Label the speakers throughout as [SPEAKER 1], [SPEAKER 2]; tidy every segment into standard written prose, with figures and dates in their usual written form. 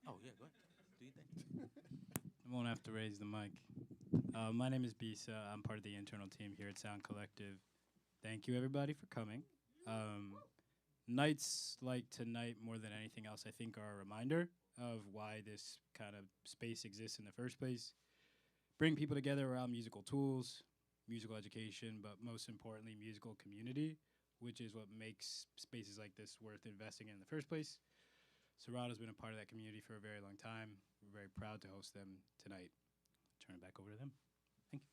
[SPEAKER 1] Oh yeah, go ahead. Do you think?
[SPEAKER 2] I won't have to raise the mic. My name is Bisa. I'm part of the internal team here at Sound Collective. Thank you, everybody, for coming. Um, Nights like tonight, more than anything else, I think are a reminder of why this kind of space exists in the first place. Bring people together around musical tools, musical education, but most importantly, musical community, which is what makes spaces like this worth investing in the first place. Serato's been a part of that community for a very long time. We're very proud to host them tonight. Turn it back over to them. Thank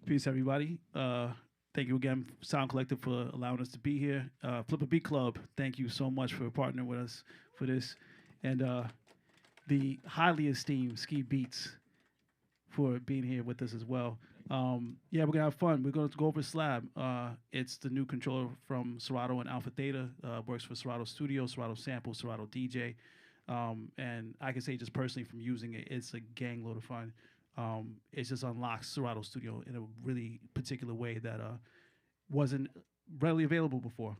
[SPEAKER 3] Peace, everybody. Thank you again, Sound Collective, for allowing us to be here. Flip a Beat Club, thank you so much for partnering with us for this. And the highly esteemed Ski Beatz for being here with us as well. Yeah, we're gonna have fun. We're gonna go over SLAB. It's the new controller from Serato and Alpha Theta. Works for Serato Studio, Serato Sample, Serato DJ. And I can say just personally from using it, it's a gang load of fun. It just unlocks Serato Studio in a really particular way that wasn't readily available before.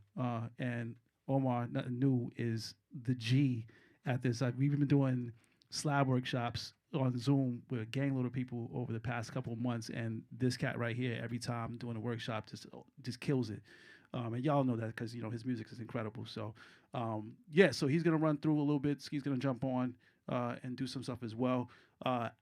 [SPEAKER 3] And Omar, nothing new, is the G at this. We've been doing slab workshops on Zoom with a gang load of people over the past couple of months, and this cat right here, every time doing a workshop, just kills it. And y'all know that because his music is incredible. So yeah, so he's gonna run through a little bit. He's gonna jump on and do some stuff as well.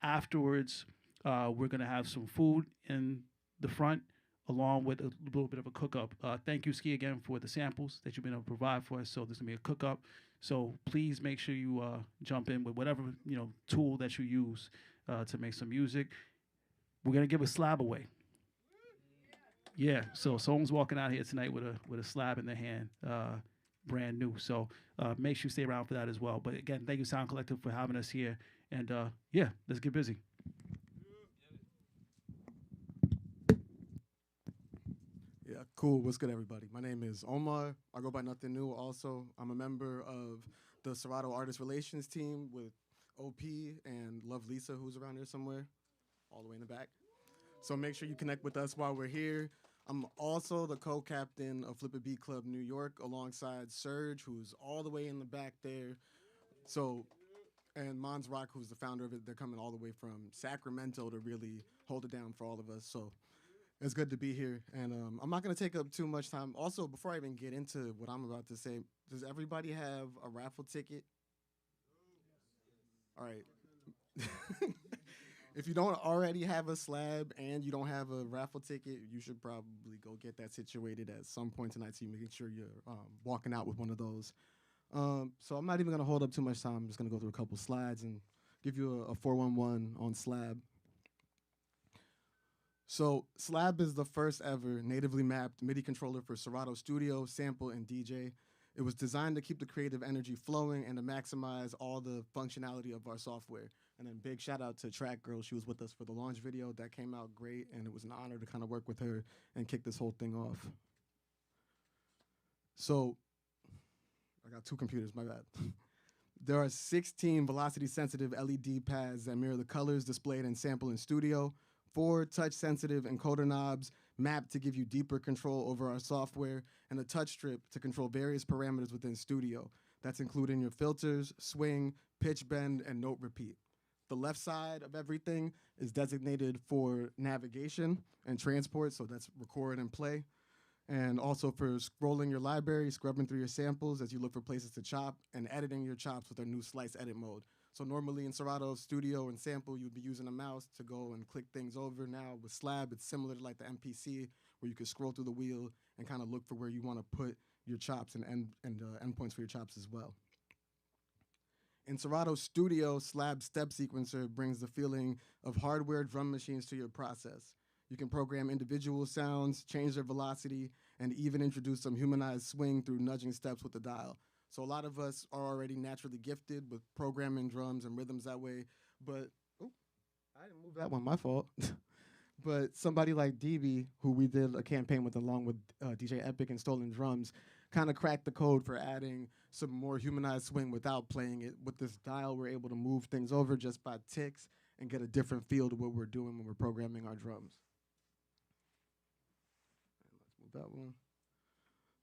[SPEAKER 3] Afterwards, we're gonna have some food in the front, along with a little bit of a cook up. Thank you, Ski, again for the samples that you've been able to provide for us. So there's gonna be a cook up. So please make sure you jump in with whatever tool that you use to make some music. We're gonna give a slab away. Yeah, so someone's walking out here tonight with a slab in their hand, brand new. So make sure you stay around for that as well. But again, thank you, Sound Collective, for having us here. And yeah, let's get busy.
[SPEAKER 4] Yeah, cool. What's good, everybody? My name is Omar. I go by Nothing New. Also, I'm a member of the Serato Artist Relations team with OP and Love Lisa, who's around here somewhere, all the way in the back. So make sure you connect with us while we're here. I'm also the co-captain of Flip a Beat Club New York alongside Serge, who's all the way in the back there. So, and Mons Rock, who's the founder of it. They're coming all the way from Sacramento to really hold it down for all of us. So it's good to be here, and I'm not going to take up too much time. Also, before I even get into what I'm about to say, does everybody have a raffle ticket? All right. If you don't already have a slab and you don't have a raffle ticket, you should probably go get that situated at some point tonight so you make sure you're walking out with one of those. So I'm not even going to hold up too much time. I'm just going to go through a couple slides and give you a 411 on slab. So SLAB is the first ever natively mapped MIDI controller for Serato Studio, Sample, and DJ. It was designed to keep the creative energy flowing and to maximize all the functionality of our software. And then big shout out to Track Girl. She was with us for the launch video. That came out great, and it was an honor to kind of work with her and kick this whole thing off. So I got two computers, my bad. There are 16 velocity-sensitive LED pads that mirror the colors displayed in Sample and Studio, 4 touch-sensitive encoder knobs mapped to give you deeper control over our software, and a touch strip to control various parameters within Studio. That's including your filters, swing, pitch bend, and note repeat. The left side of everything is designated for navigation and transport, so that's record and play. And also for scrolling your library, scrubbing through your samples as you look for places to chop, and editing your chops with our new slice edit mode. So normally in Serato Studio and Sample, you'd be using a mouse to go and click things over. Now with Slab, it's similar to like the MPC, where you can scroll through the wheel and kind of look for where you want to put your chops and endpoints for your chops as well. In Serato Studio, Slab Step Sequencer brings the feeling of hardware drum machines to your process. You can program individual sounds, change their velocity, and even introduce some humanized swing through nudging steps with the dial. So a lot of us are already naturally gifted with programming drums and rhythms that way, but, oh, I didn't move that one, my fault. But somebody like DB, who we did a campaign with along with DJ Epic and Stolen Drums, kind of cracked the code for adding some more humanized swing without playing it. With this dial, we're able to move things over just by ticks and get a different feel to what we're doing when we're programming our drums. And let's move that one.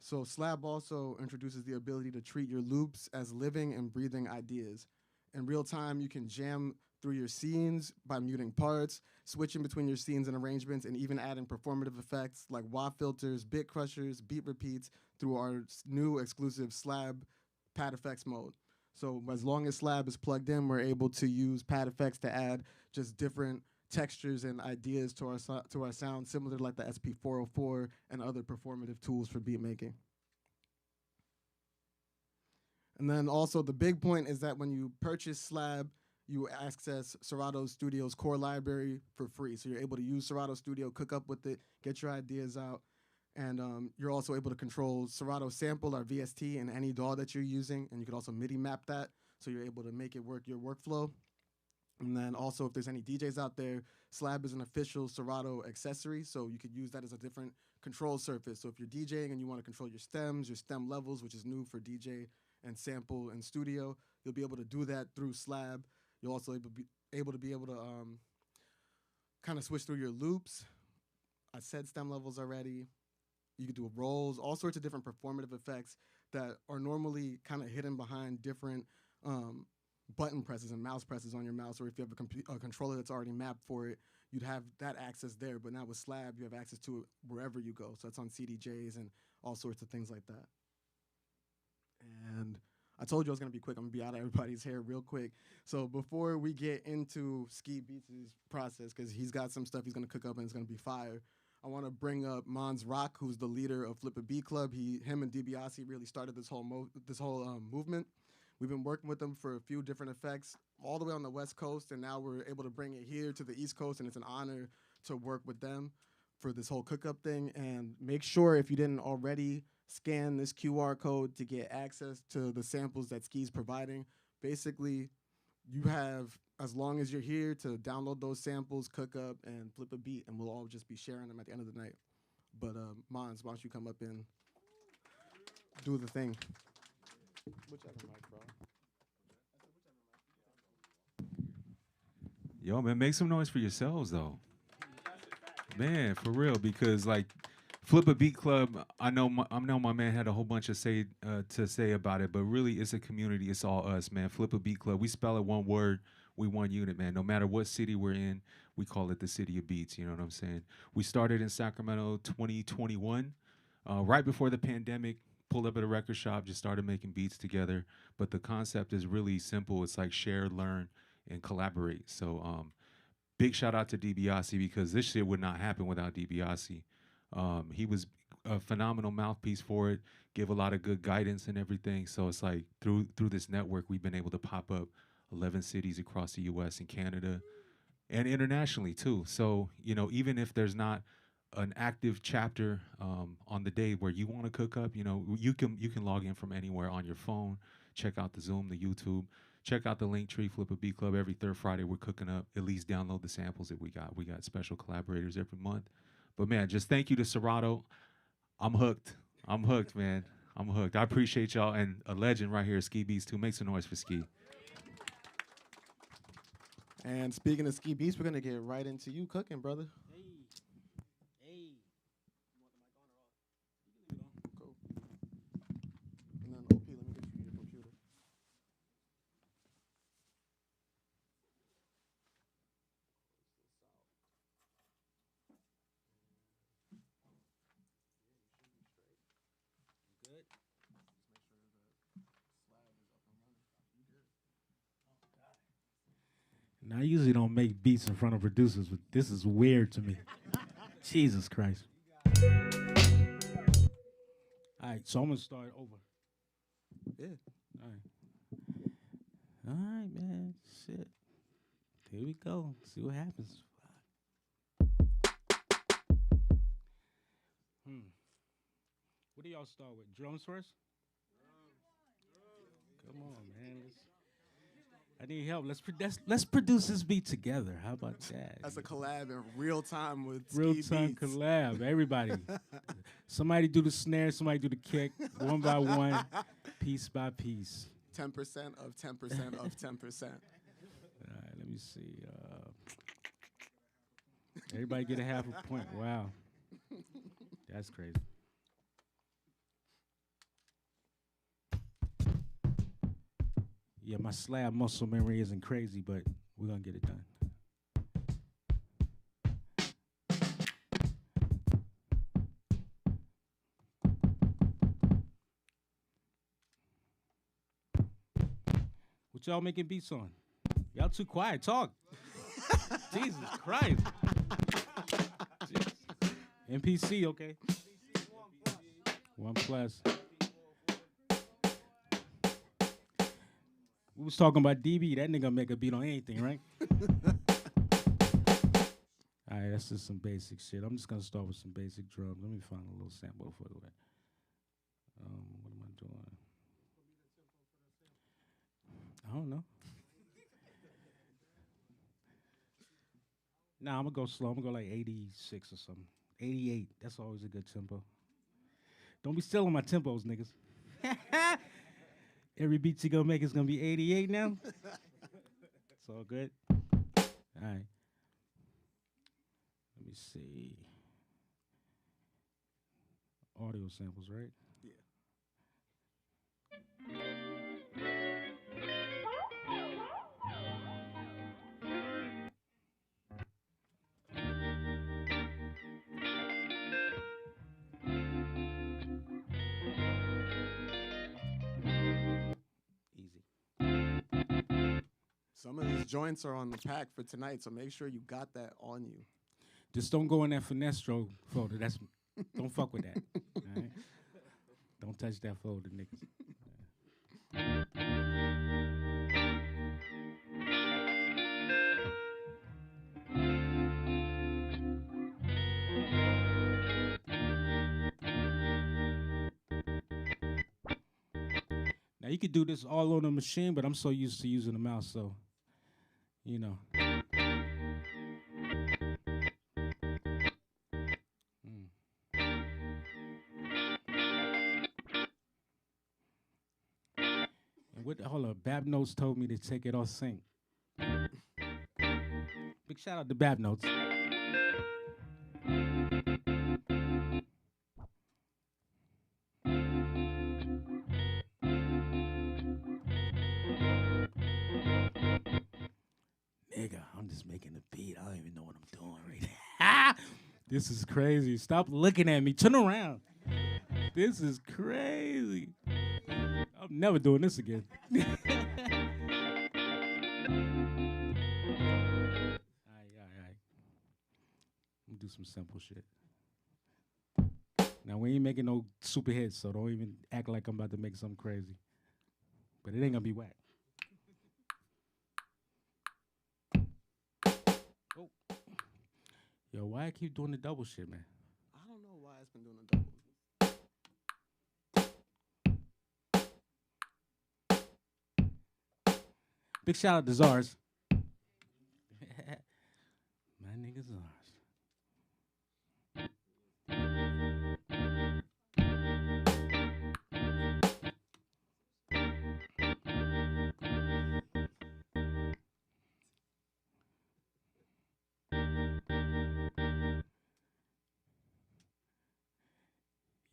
[SPEAKER 4] So SLAB also introduces the ability to treat your loops as living and breathing ideas. In real time, you can jam through your scenes by muting parts, switching between your scenes and arrangements, and even adding performative effects like wah filters, bit crushers, beat repeats through our new exclusive SLAB pad effects mode. So as long as SLAB is plugged in, we're able to use pad effects to add just different textures and ideas to our sound, similar to like the SP404 and other performative tools for beat making. And then also the big point is that when you purchase SLAB, you access Serato Studio's core library for free. So you're able to use Serato Studio, cook up with it, get your ideas out, and you're also able to control Serato Sample or VST in any DAW that you're using, and you can also MIDI map that, so you're able to make it work your workflow. And then also, if there's any DJs out there, SLAB is an official Serato accessory, so you could use that as a different control surface. So if you're DJing and you want to control your stems, your stem levels, which is new for DJ and sample and studio, you'll be able to do that through SLAB. You'll also able to kind of switch through your loops. I said stem levels already. You could do rolls, all sorts of different performative effects that are normally kind of hidden behind different button presses and mouse presses on your mouse, or if you have a controller that's already mapped for it, you'd have that access there. But now with SLAB, you have access to it wherever you go. So it's on CDJs and all sorts of things like that. And I told you I was going to be quick. I'm going to be out of everybody's hair real quick. So before we get into Ski Beatz' process, because he's got some stuff he's going to cook up and it's going to be fire, I want to bring up Mons Rock, who's the leader of Flip a Beat Club. Him and DiBiase really started this whole movement. We've been working with them for a few different effects all the way on the West Coast, and now we're able to bring it here to the East Coast, and it's an honor to work with them for this whole cook-up thing. And make sure, if you didn't already, scan this QR code to get access to the samples that Ski's providing. Basically, you have as long as you're here to download those samples, cook up, and flip a beat, and we'll all just be sharing them at the end of the night. But Mons, why don't you come up and do the thing? Whichever mic, bro.
[SPEAKER 1] Yo, man, make some noise for yourselves, though. Man, for real, because like Flip a Beat Club, I know my man had a whole bunch of to say about it, but really it's a community. It's all us, man. Flip a Beat Club. We spell it one word. We one unit, man. No matter what city we're in, we call it the City of Beats. You know what I'm saying? We started in Sacramento 2021, right before the pandemic. Pulled up at a record shop, just started making beats together. But the concept is really simple. It's like share, learn, and collaborate. So big shout out to DiBiase, because this shit would not happen without DiBiase. He was a phenomenal mouthpiece for it, give a lot of good guidance and everything. So it's like through this network, we've been able to pop up 11 cities across the US and Canada and internationally too. So, you know, even if there's not an active chapter on the day where you want to cook up, you know, you can log in from anywhere on your phone, check out the Zoom, the YouTube, check out the Linktree, Flip a Beat Club. Every third Friday we're cooking up. At least download the samples that we got. We got special collaborators every month. But man, just thank you to Serato. I'm hooked. I'm hooked, man. I'm hooked. I appreciate y'all, and a legend right here, Ski Beatz too. Make some noise for Ski.
[SPEAKER 4] And speaking of Ski Beatz, we're gonna get right into you cooking, brother.
[SPEAKER 2] Hey.
[SPEAKER 4] Cool. And then OP, let me get you your computer.
[SPEAKER 2] Good.
[SPEAKER 5] Now, I usually don't make beats in front of producers, but this is weird to me. Jesus Christ. All right, so I'm going to start over.
[SPEAKER 4] Yeah.
[SPEAKER 5] All right. All right, man. Shit. Here we go. See what happens. What do y'all start with? Drums first? Come on, man. I need help. Let's produce this beat together. How about that?
[SPEAKER 4] That's a collab in real time with
[SPEAKER 5] Real
[SPEAKER 4] Ski
[SPEAKER 5] time
[SPEAKER 4] Beatz.
[SPEAKER 5] collab. Everybody. Somebody do the snare, somebody do the kick, one by one, piece by piece.
[SPEAKER 4] 10% of 10% of 10%.
[SPEAKER 5] All right, let me see. Everybody get a half a point. Wow. That's crazy. Yeah, my slab muscle memory isn't crazy, but we're gonna get it done. What y'all making beats on? Y'all too quiet. Talk. Jesus Christ. MPC, okay. 1+. We was talking about DB. That nigga make a beat on anything, right? All right, that's just some basic shit. I'm just gonna start with some basic drums. Let me find a little sample for that. What am I doing? I don't know. Nah, I'm gonna go slow. I'm gonna go like 86 or something. 88. That's always a good tempo. Don't be stealing my tempos, niggas. Every beat you gonna make is gonna be 88 now. It's all good. All right. Let me see. Audio samples, right?
[SPEAKER 4] Yeah. Some of these joints are on the pack for tonight, so make sure you got that on you.
[SPEAKER 5] Just don't go in that finestro folder. Don't fuck with that. All right? Don't touch that folder, niggas. Now you could do this all on the machine, but I'm so used to using the mouse, so you know. And hold up, Bab Notes told me to take it off sync. Big shout out to Bab Notes. Nigga, I'm just making a beat. I don't even know what I'm doing right now. This is crazy. Stop looking at me. Turn around. This is crazy. I'm never doing this again. All right. Let me do some simple shit. Now, we ain't making no super hits, so don't even act like I'm about to make something crazy. But it ain't gonna be whack. Oh. Yo, why I keep doing the double shit, man?
[SPEAKER 4] I don't know why it's been doing a double.
[SPEAKER 5] Big shout out to Zars. My nigga Zars.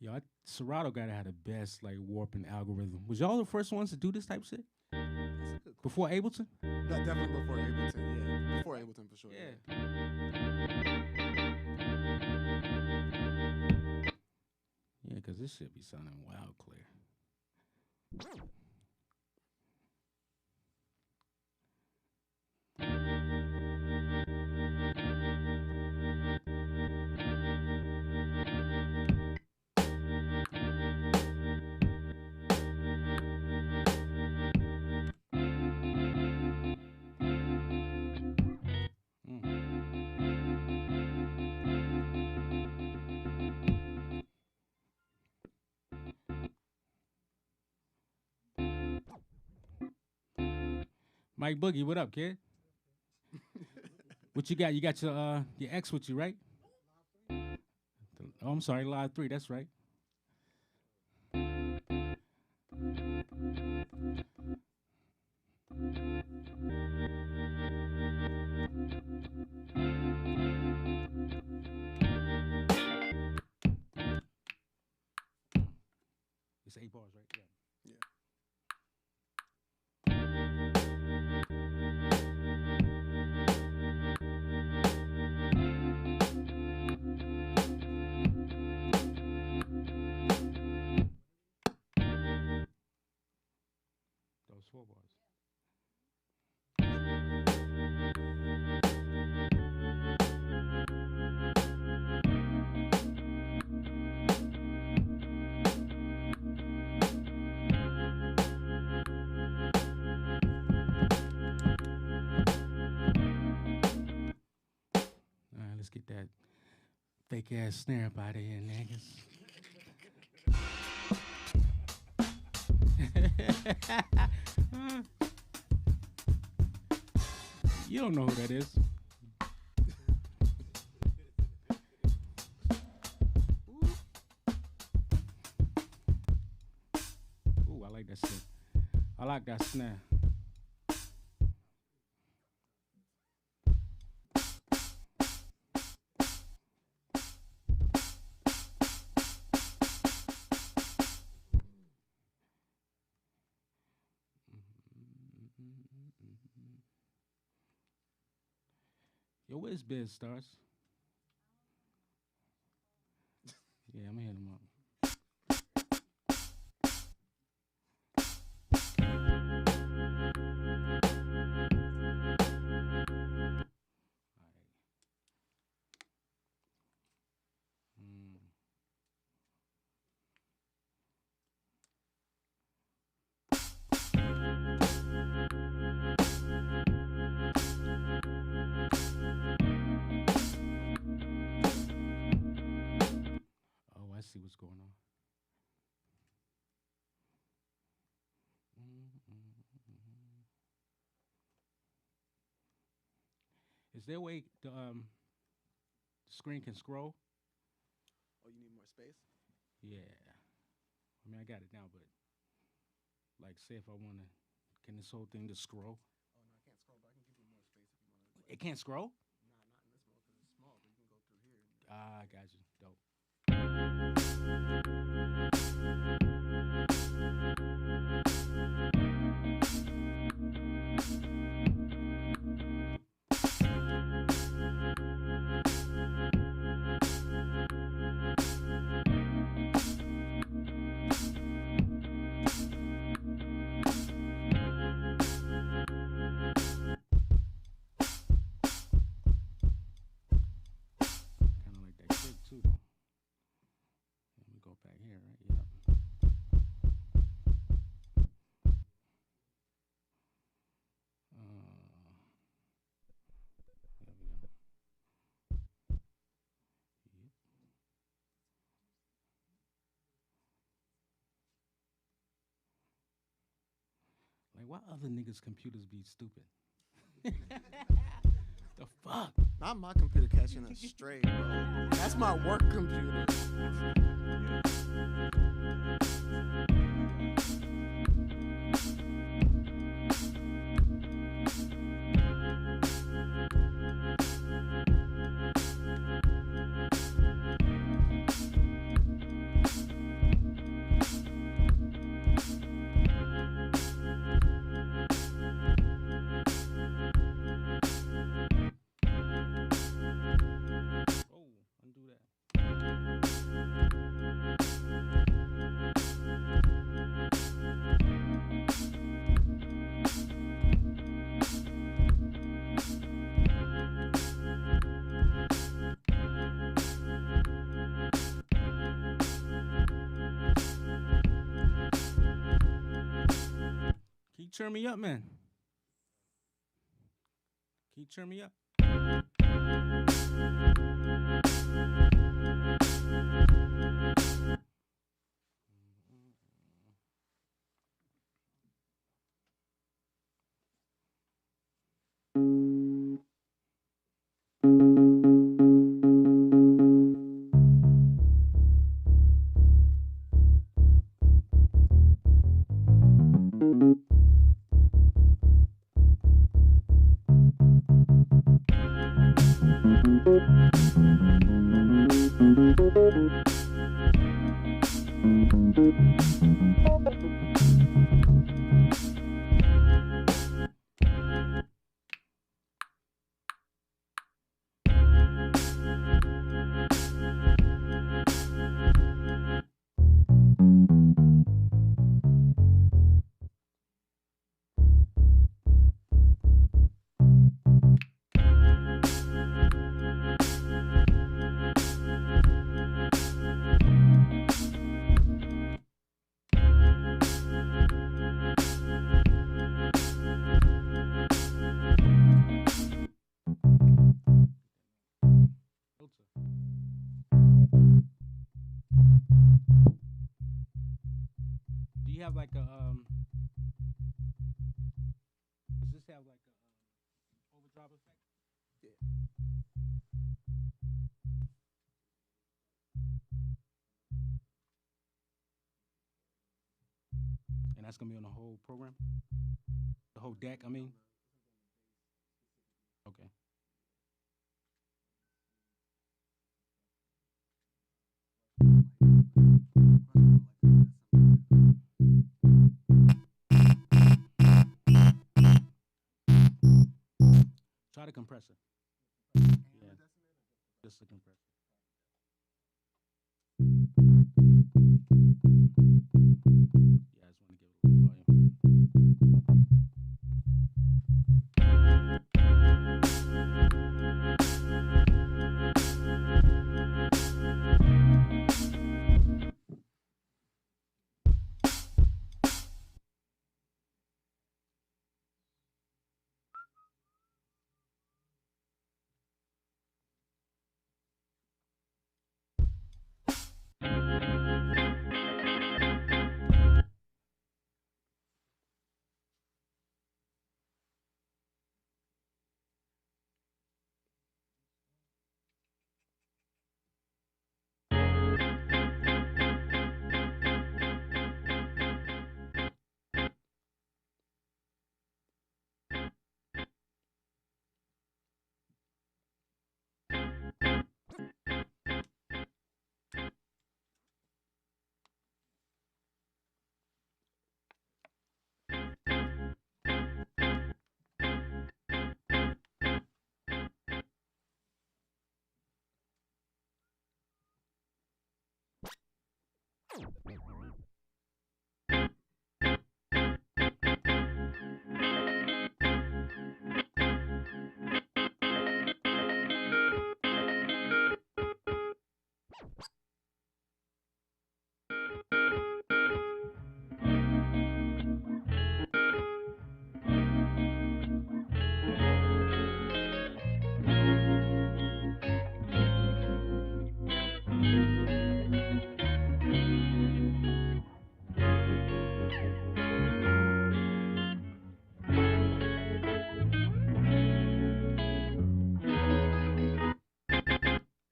[SPEAKER 5] Yo, Serato gotta have the best like warping algorithm. Was y'all the first ones to do this type of shit? Before Ableton?
[SPEAKER 4] No, definitely before Ableton, yeah. Before Ableton for sure.
[SPEAKER 5] Yeah. Yeah, because this shit be sounding wild clear. Mike Boogie, what up, kid? What you got? You got your ex with you, right? Oh, I'm sorry, Live 3, that's right. It's 8 bars, right? Yeah.
[SPEAKER 4] Yeah.
[SPEAKER 5] 4 bars. All right, let's get that fake ass snare up out of here, niggas. You don't know who that is. Ooh, I like that snare. I like that snare. Yo, where's Biz Stars? Yeah, I'm gonna hit him up. Oh, I see what's going on. Is there a way the screen can scroll?
[SPEAKER 4] Oh, you need more space?
[SPEAKER 5] Yeah. I mean, I got it now, but like, say if I want to, can this whole thing just scroll?
[SPEAKER 4] Oh, no, I can't scroll, but I can give you more space if you want to.
[SPEAKER 5] It can't scroll?
[SPEAKER 4] Nah, not in this mode because it's small, but you can go through here.
[SPEAKER 5] Ah, I got you. Dope. Kind of like that kick too, though. Let me go back here, right? Yep. There we go. Yep. Like, why other niggas' computers be stupid? The fuck?
[SPEAKER 4] Not my computer catching us straight, bro. That's my work computer.
[SPEAKER 5] Oh, undo that. Keep turn me up, man. Keep turn me up. Do you have like a does this have like a overdrive effect? And that's gonna be on the whole program? The whole deck, I mean? Okay. Try the compressor. Yeah. Just the compressor. Yeah, I just want to give it a little volume.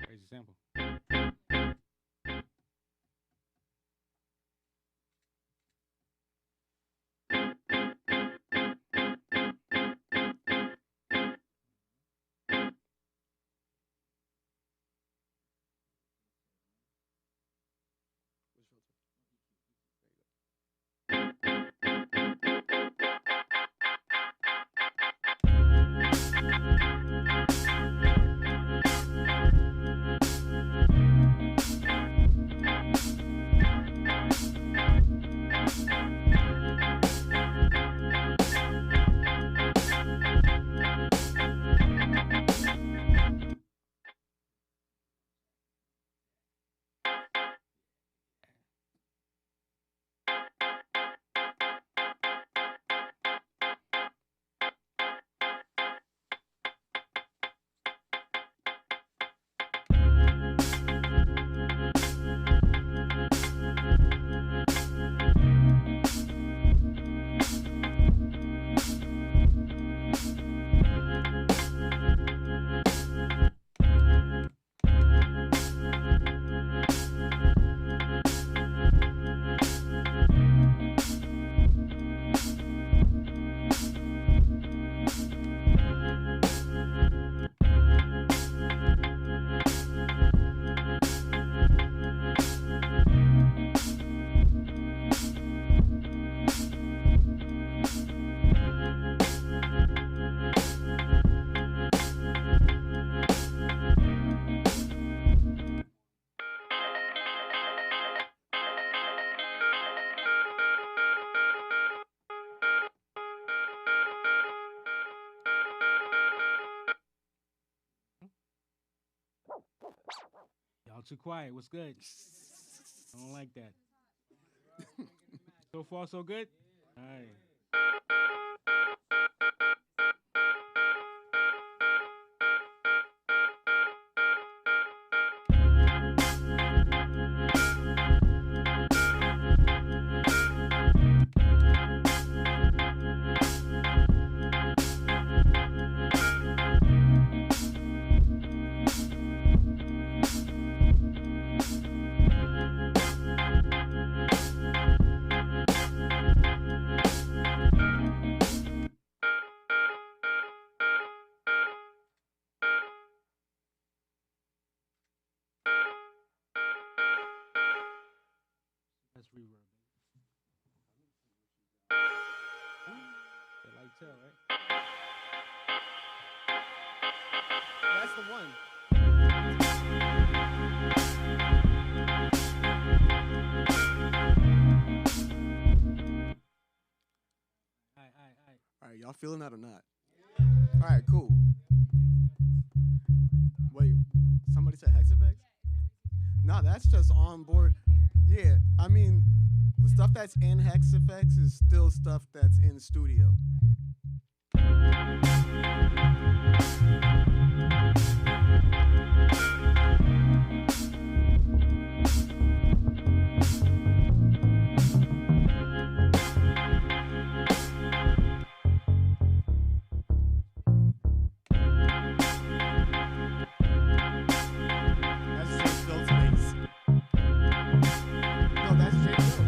[SPEAKER 5] Crazy sample. Y'all too quiet. What's good? I don't like that. So far, so good? All right. reverb. They like tell, right?
[SPEAKER 4] That's the one. All right, y'all feeling that or not? All right, cool. Wait, somebody said hex effects? No, that's just on board. Yeah, I mean, the stuff that's in hex effects is still stuff that's in studio. That's just Phil's bass. No, that's J Phil.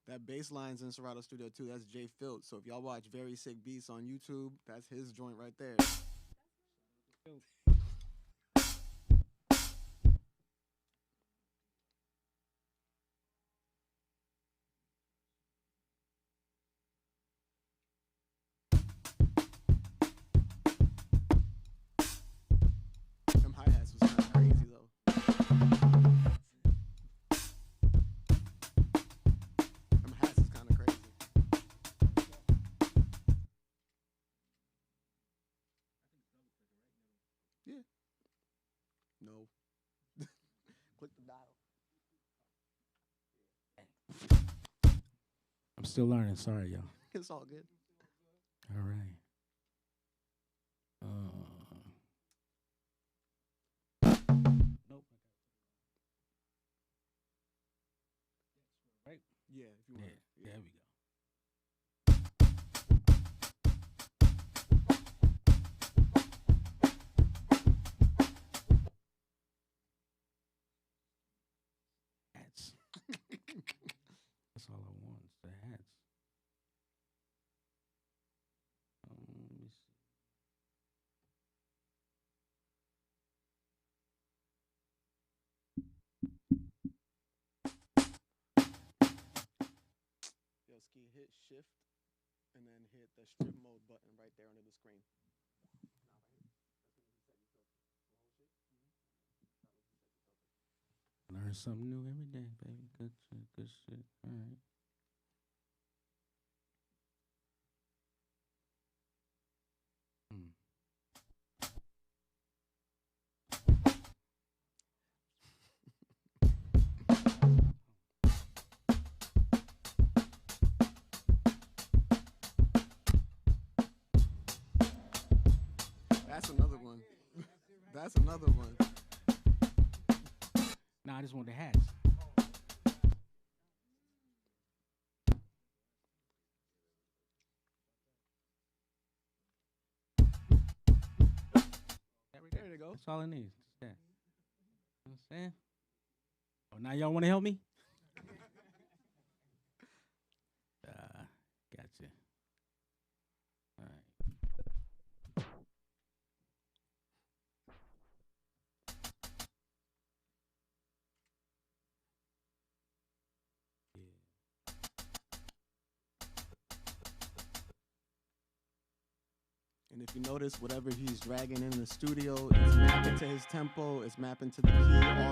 [SPEAKER 4] That bass line's in Serato Studio too. That's Jay Filt. So if y'all watch Very Sick Beats on YouTube, that's his joint right there. Them hi-hats was kind of crazy though. Them hats is kind of crazy. Yeah. No. Click the dial.
[SPEAKER 5] I'm still learning. Sorry, y'all.
[SPEAKER 4] It's all good.
[SPEAKER 5] All right. Nope. Right?
[SPEAKER 4] Yeah, if you
[SPEAKER 5] Yeah,
[SPEAKER 4] want.
[SPEAKER 5] there we go. Hats. That's all I want. Is the hats. Let me see.
[SPEAKER 4] Yo, Ski, hit shift and then hit the strip mode button right there under the screen.
[SPEAKER 5] Learn something new every day, baby. Good shit, good shit. All right.
[SPEAKER 4] That's another one. That's another one.
[SPEAKER 5] Nah, I just want the hats.
[SPEAKER 4] There you go.
[SPEAKER 5] That's all it needs. Just that. You know what I'm saying? Oh, now y'all want to help me? Gotcha. All right.
[SPEAKER 4] And if you notice, whatever he's dragging in the studio is mapping to his tempo, it's mapping to the key, all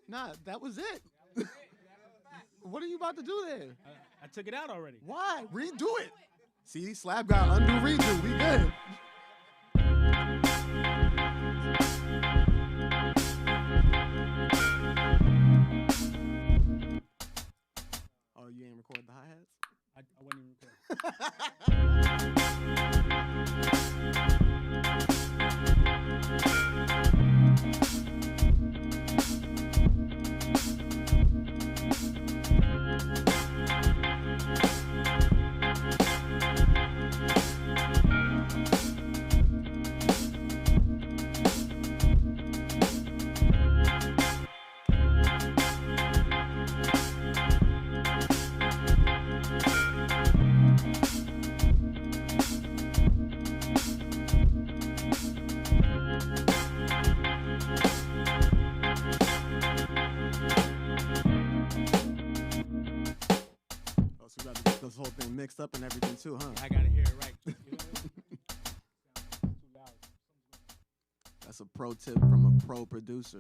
[SPEAKER 4] Nah, that was it. What are you about to do there?
[SPEAKER 5] I took it out already.
[SPEAKER 4] Why? Redo it. See, Slab got undo, redo. We good. Oh, you ain't record the hi-hats?
[SPEAKER 5] I wasn't even recording.
[SPEAKER 4] too, huh?
[SPEAKER 5] I gotta hear it right. You know what I mean? Too loud.
[SPEAKER 4] That's a pro tip from a pro producer.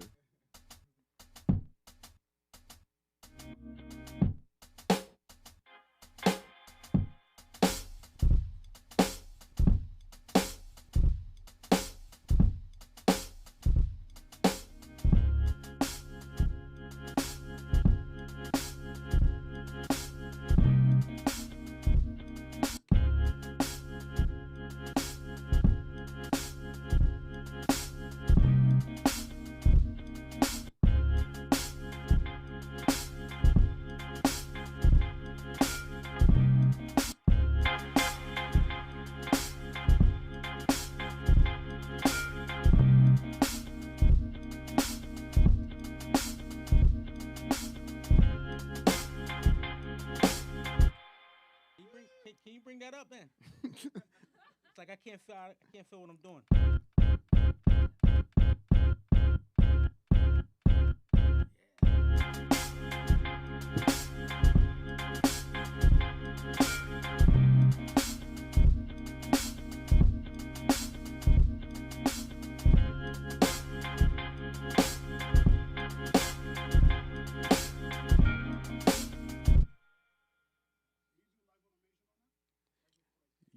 [SPEAKER 5] Can you bring that up, man? It's like I can't feel what I'm doing.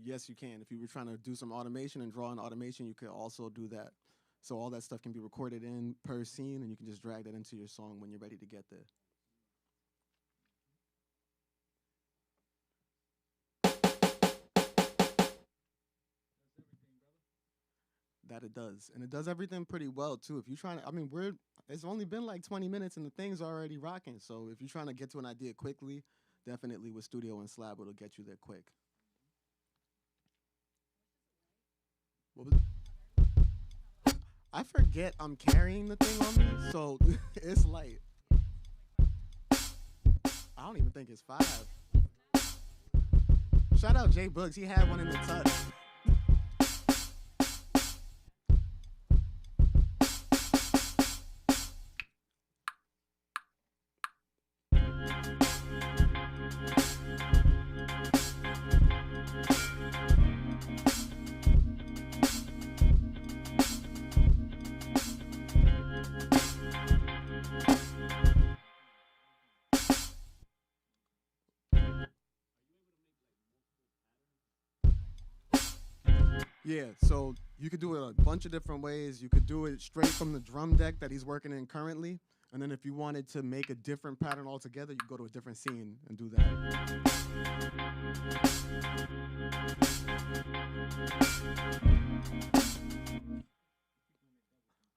[SPEAKER 4] Yes, you can. If you were trying to do some automation and draw in automation, you could also do that. So all that stuff can be recorded in per scene, and you can just drag that into your song when you're ready to get there. That it does. And it does everything pretty well, too. If you're trying to, I mean, it's only been like 20 minutes and the thing's already rocking. So if you're trying to get to an idea quickly, definitely with Studio and SLAB, it'll get you there quick. What was I forget I'm carrying the thing on me, so it's light. I don't even think it's 5. Shout out Jay Bugs. He had one in the touch. Yeah, so you could do it a bunch of different ways. You could do it straight from the drum deck that he's working in currently. And then if you wanted to make a different pattern altogether, you go to a different scene and do that.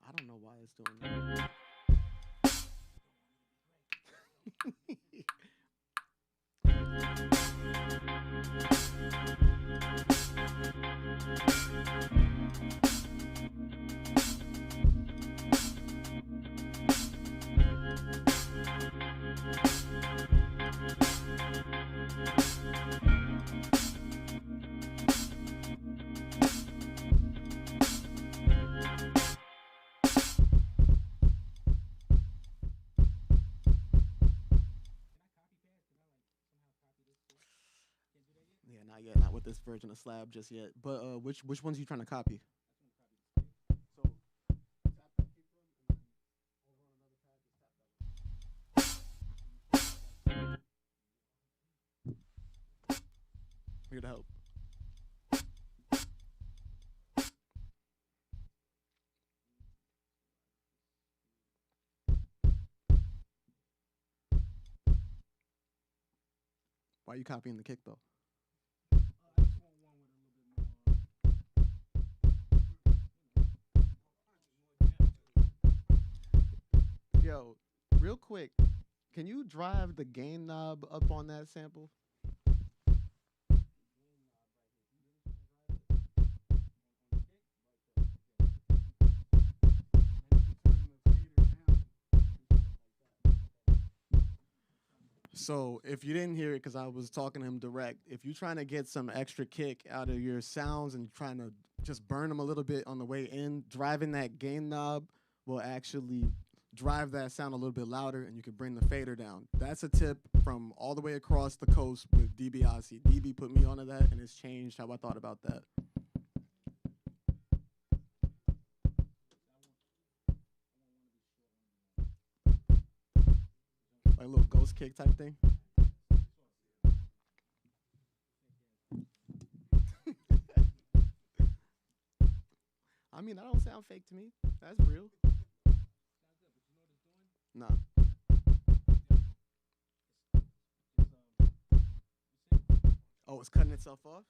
[SPEAKER 4] I don't know why it's doing that. Yeah, not yet. Not with this version of SLAB just yet. But which ones are you trying to copy? So tap that kick drum and then over on another pad, just tap that. Here to help. Why are you copying the kick though? Yo, real quick, can you drive the gain knob up on that sample? So if you didn't hear it, because I was talking to him direct, if you're trying to get some extra kick out of your sounds and trying to just burn them a little bit on the way in, driving that gain knob will actually drive that sound a little bit louder, and you can bring the fader down. That's a tip from all the way across the coast with DB Ossie. DB put me onto that, and it's changed how I thought about that. Like a little ghost kick type thing. I mean, that don't sound fake to me. That's real. Nah. Oh, it's cutting itself off?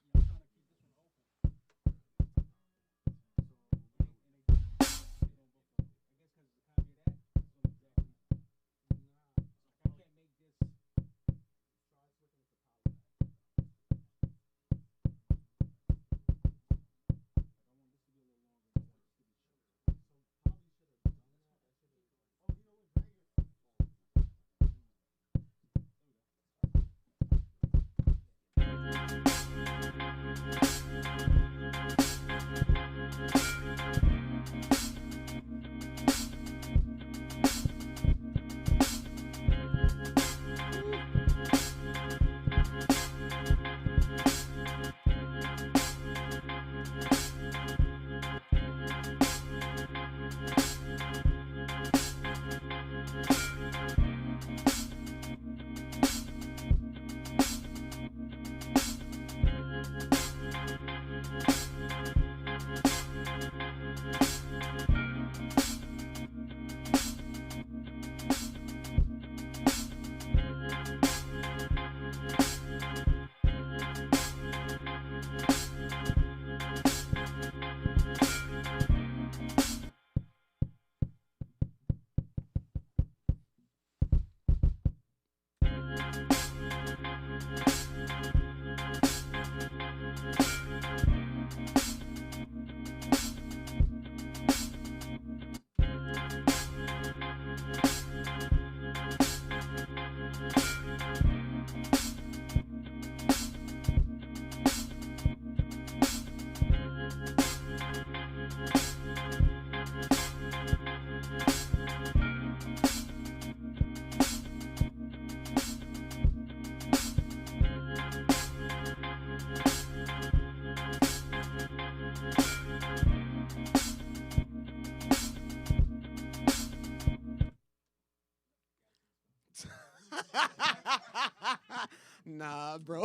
[SPEAKER 4] Nah, bro.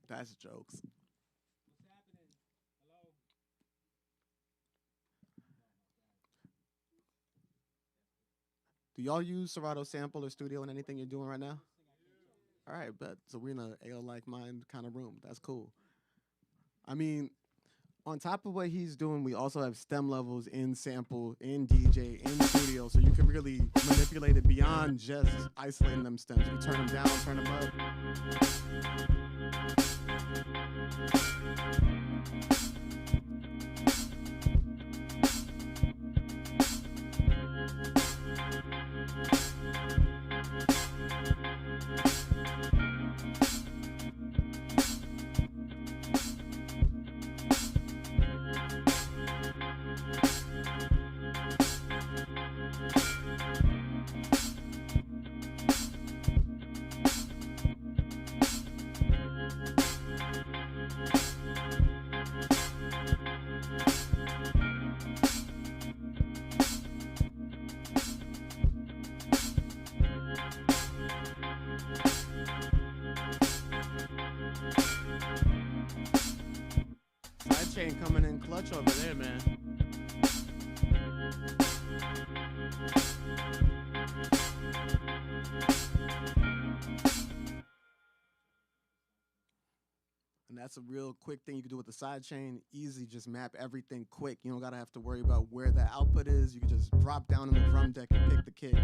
[SPEAKER 4] That's jokes. Do y'all use Serato Sample or Studio in anything you're doing right now? All right, bet. So we're in a like mind kind of room. That's cool. I mean, on top of what he's doing, we also have stem levels in Sample, in DJ, in Studio, so you can really manipulate it beyond just isolating them stems. You turn them down, turn them up. Chain coming in clutch over there, man. And that's a real quick thing you can do with the side chain. Easy, just map everything quick. You don't gotta have to worry about where the output is. You can just drop down in the drum deck and pick the kick.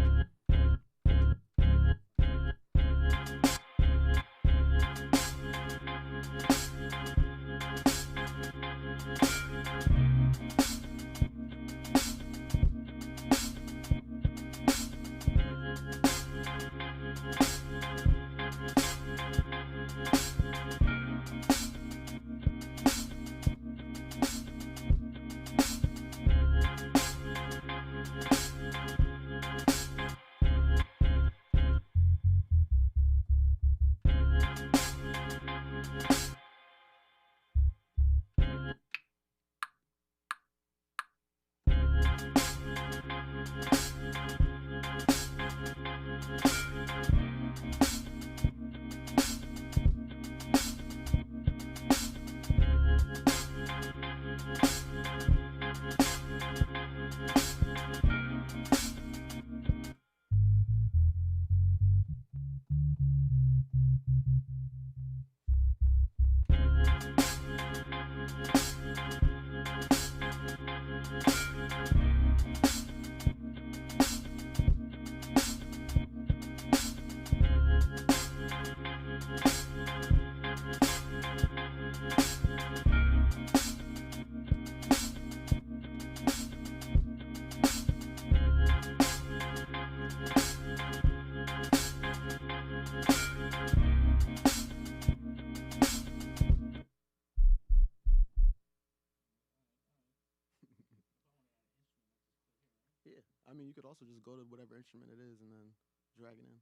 [SPEAKER 4] I mean, you could also just go to whatever instrument it is and then drag it in.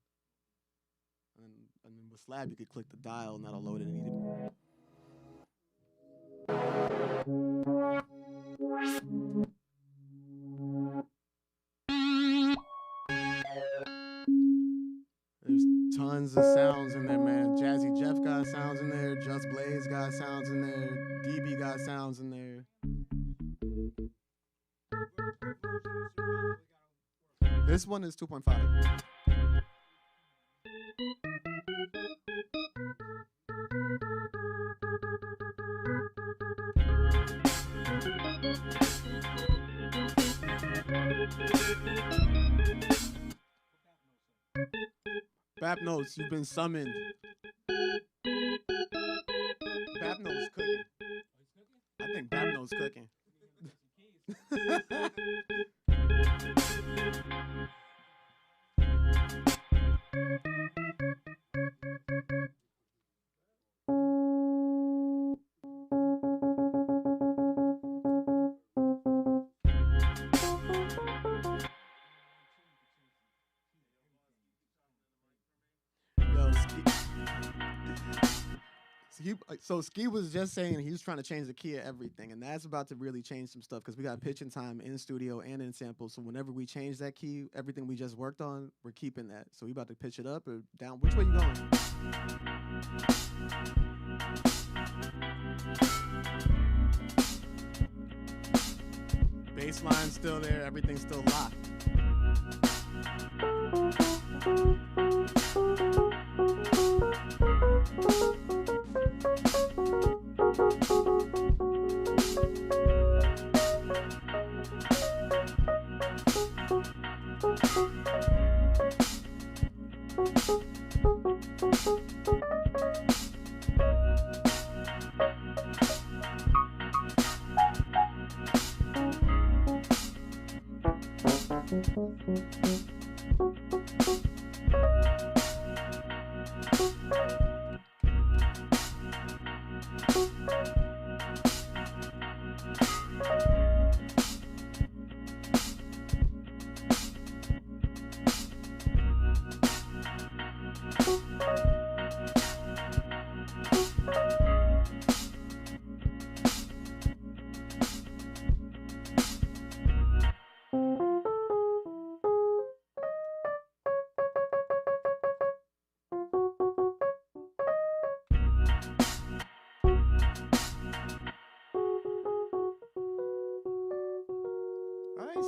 [SPEAKER 4] And then with SLAB, you could click the dial and that'll load it immediately. There's tons of sounds in there, man. Jazzy Jeff got sounds in there. Just Blaze got sounds in there. DB got sounds in there. This one is 2.5. Bap notes, you've been summoned. Bap notes cooking. I think Bap notes cooking. So Ski was just saying he was trying to change the key of everything, and that's about to really change some stuff because we got pitch and time in studio and in sample. So whenever we change that key, everything we just worked on, we're keeping that. So we about to pitch it up or down. Which way you going? Bass line's still there. Everything's still locked.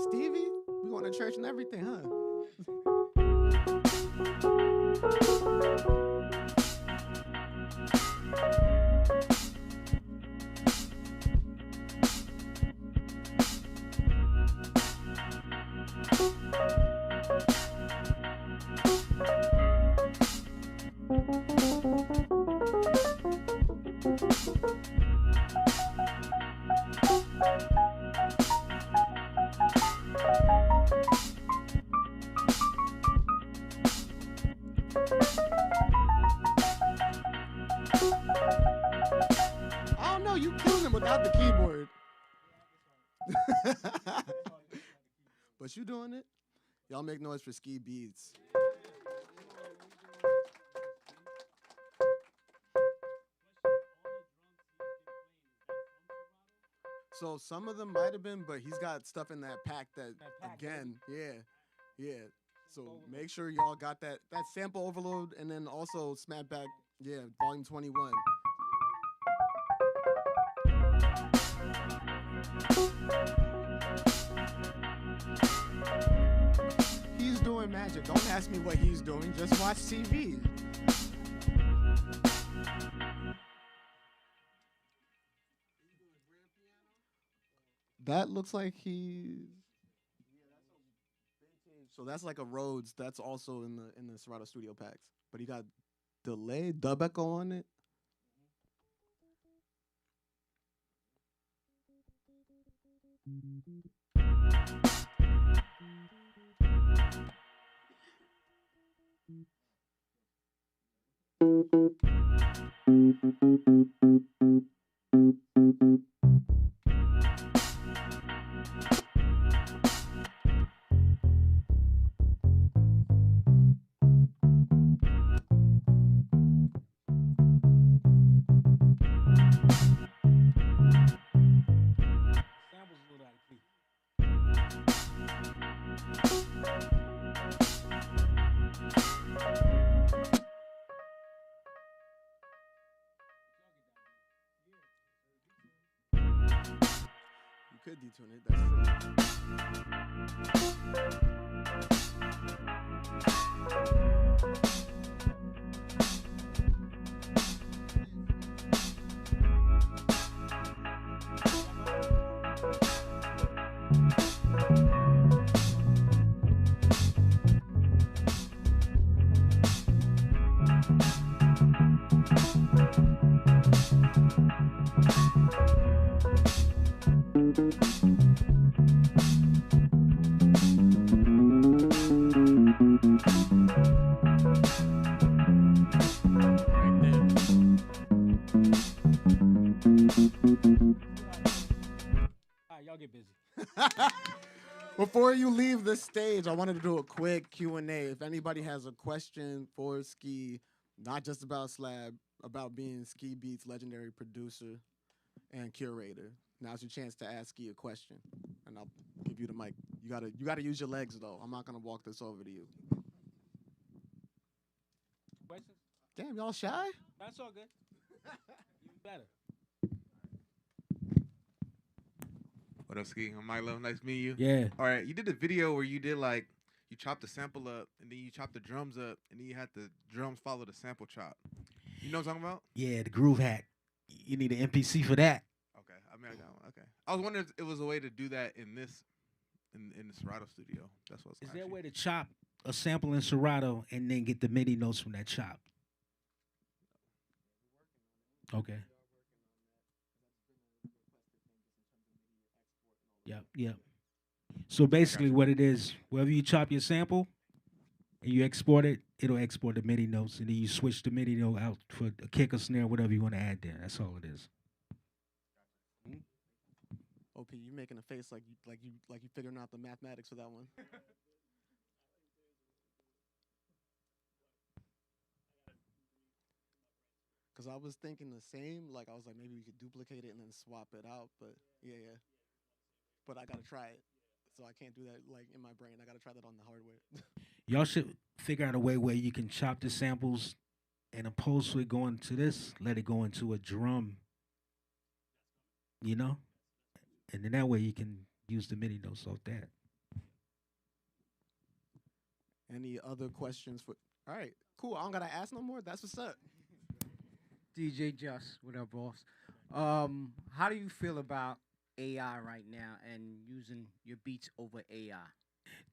[SPEAKER 4] Stevie, we going to church and everything, huh? I don't know, you killing him without the keyboard. But you doing it? Y'all make noise for Ski Beatz. So some of them might have been, but he's got stuff in that pack that again, yeah. So make sure y'all got that sample overload, and then also Smackback, volume 21. He's doing magic. Don't ask me what he's doing. Just watch TV. That looks like he's. So that's like a Rhodes. That's also in the Serato Studio packs. But he got delay, dub echo on it. You could detune it, that's
[SPEAKER 5] All right, y'all get busy.
[SPEAKER 4] Before you leave the stage, I wanted to do a quick Q&A. If anybody has a question for Ski, not just about SLAB, about being Ski Beatz' legendary producer and curator, now's your chance to ask Ski a question, and I'll give you the mic. You gotta use your legs though. I'm not gonna walk this over to you.
[SPEAKER 5] Questions?
[SPEAKER 4] Damn, y'all shy?
[SPEAKER 5] That's all good. Even better.
[SPEAKER 6] What up, Ski? I'm Milo. Nice to meet you.
[SPEAKER 5] Yeah.
[SPEAKER 6] All right, you did a video where you did like you chopped the sample up and then you chopped the drums up and then you had the drums follow the sample chop. You know what I'm talking about?
[SPEAKER 5] Yeah, the groove hack. You need an MPC for that.
[SPEAKER 6] Okay, I mean I got one. Okay, I was wondering if it was a way to do that in this in the Serato Studio. That's what's.
[SPEAKER 5] Is there a way to chop a sample in Serato and then get the MIDI notes from that chop? Okay. Yep. So basically what it is, wherever you chop your sample and you export it, it'll export the MIDI notes and then you switch the MIDI note out for a kick or snare, whatever you want to add there. That's all it is.
[SPEAKER 4] OP, you making a face like you figuring out the mathematics for that one. Cause I was thinking the same. Like I was like maybe we could duplicate it and then swap it out. But yeah. But I gotta try it, so I can't do that like in my brain. I gotta try that on the hardware.
[SPEAKER 5] Y'all should figure out a way where you can chop the samples and opposed to it going to this, let it go into a drum, you know? And then that way you can use the MIDI notes off that.
[SPEAKER 4] Any other questions for? All right, cool. I don't gotta ask no more. That's what's up.
[SPEAKER 7] DJ Just, what up, boss? How do you feel about AI right now and using your beats over AI?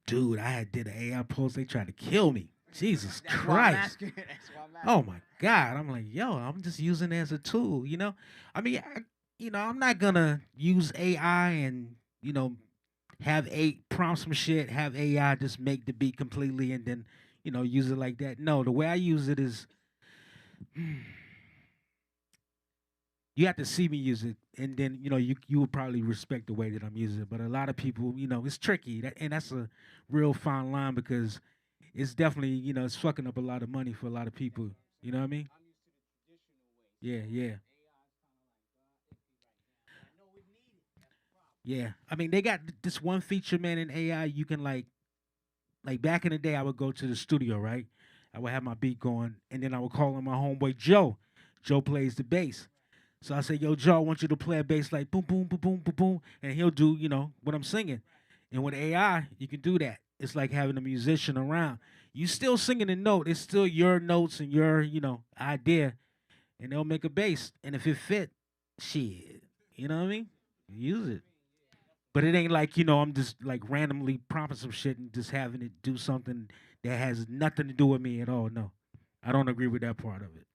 [SPEAKER 5] Dude, I did an AI post. They tried to kill me. Jesus
[SPEAKER 7] That's why I'm
[SPEAKER 5] Christ.
[SPEAKER 7] asking. That's why I'm asking.
[SPEAKER 5] Oh my God. I'm like, yo, I'm just using it as a tool, you know? I mean, I'm not gonna use AI and, have prompt some shit, have AI just make the beat completely and then, use it like that. No, the way I use it is you have to see me use it, and then you would probably respect the way that I'm using it. But a lot of people, it's tricky, and that's a real fine line because it's definitely, it's fucking up a lot of money for a lot of people. You know what I mean? Yeah. Yeah. I mean, they got this one feature, man, in AI. You can like back in the day, I would go to the studio, right? I would have my beat going, and then I would call on my homeboy Joe. Joe plays the bass. So I say, yo, Joe, I want you to play a bass like boom, boom, boom, boom, boom, boom. And he'll do, what I'm singing. And with AI, you can do that. It's like having a musician around. You still singing a note. It's still your notes and your, idea. And they'll make a bass. And if it fit, shit. You know what I mean? Use it. But it ain't like, I'm just like randomly prompting some shit and just having it do something that has nothing to do with me at all. No. I don't agree with that part of it.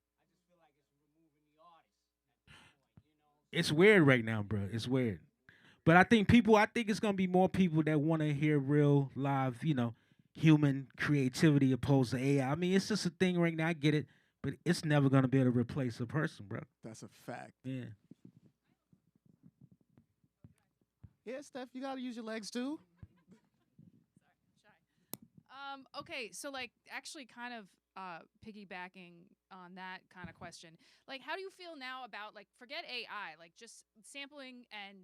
[SPEAKER 5] It's weird right now, bro. It's weird. But I think it's going to be more people that want to hear real live, human creativity opposed to AI. I mean, it's just a thing right now. I get it. But it's never going to be able to replace a person, bro.
[SPEAKER 4] That's a fact.
[SPEAKER 5] Yeah.
[SPEAKER 4] Yeah, Steph, you gotta use your legs too.
[SPEAKER 8] Okay, so like actually kind of piggybacking on that kind of question, like how do you feel now about like forget AI, like just sampling and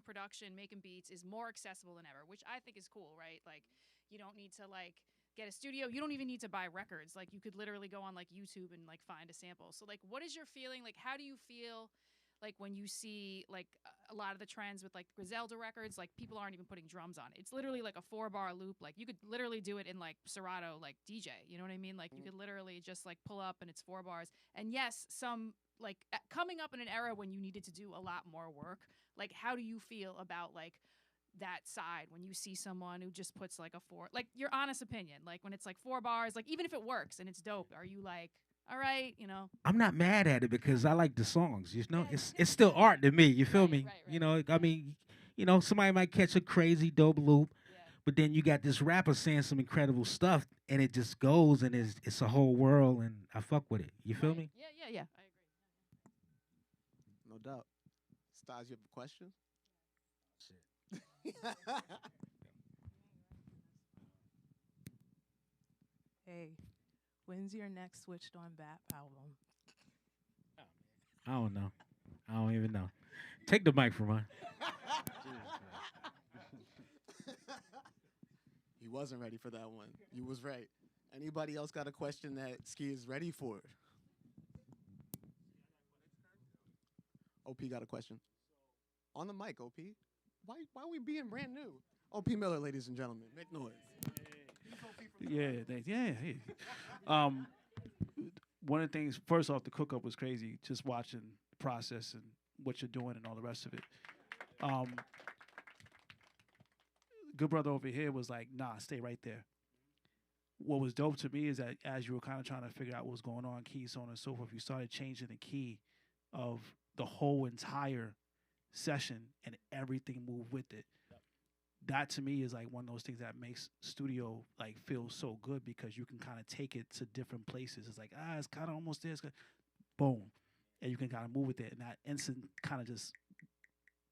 [SPEAKER 8] production, making beats is more accessible than ever, which I think is cool, right? Like you don't need to like get a studio. You don't even need to buy records. Like you could literally go on like YouTube and like find a sample. So like, what is your feeling? Like, how do you feel like when you see like a lot of the trends with like Griselda records, like people aren't even putting drums on it. It's literally like a 4-bar loop. Like you could literally do it in like Serato, like DJ, you know what I mean? Like you could literally just like pull up and it's 4 bars. And yes, some like coming up in an era when you needed to do a lot more work. Like, how do you feel about like that side when you see someone who just puts like a 4, like your honest opinion, like when it's like 4 bars, like even if it works and it's dope, are you like, all right, you know?
[SPEAKER 5] I'm not mad at it because I like the songs. You know,
[SPEAKER 8] Yeah,
[SPEAKER 5] it's still art to me. You feel
[SPEAKER 8] Right,
[SPEAKER 5] me?
[SPEAKER 8] right,
[SPEAKER 5] You
[SPEAKER 8] right.
[SPEAKER 5] know, I mean, you know, somebody might catch a crazy dope loop,
[SPEAKER 8] Yeah.
[SPEAKER 5] but then you got this rapper saying some incredible stuff, and it just goes and it's a whole world, and I fuck with it. You feel
[SPEAKER 8] Right.
[SPEAKER 5] me?
[SPEAKER 8] Yeah, yeah, yeah. I agree.
[SPEAKER 4] No doubt. Styles, you have a question?
[SPEAKER 9] Hey, when's your next Switched on Bap album?
[SPEAKER 5] I don't know. I don't even know. Take the mic from her.
[SPEAKER 4] He wasn't ready for that one. You was right. Anybody else got a question that Ski is ready for? OP got a question. On the mic, OP. Why we being brand new? OP Miller, ladies and gentlemen. Make noise.
[SPEAKER 3] Hey. One of the things, first off, the cook up was crazy. Just watching the process and what you're doing and all the rest of it. Good brother over here was like, nah, stay right there. What was dope to me is that as you were kind of trying to figure out what was going on, keys, so on and so forth, you started changing the key of the whole entire session and everything moved with it. That to me is like one of those things that makes studio like feel so good because you can kind of take it to different places. It's like, it's kind of almost there. Boom. And you can kind of move with it. And that instant kind of just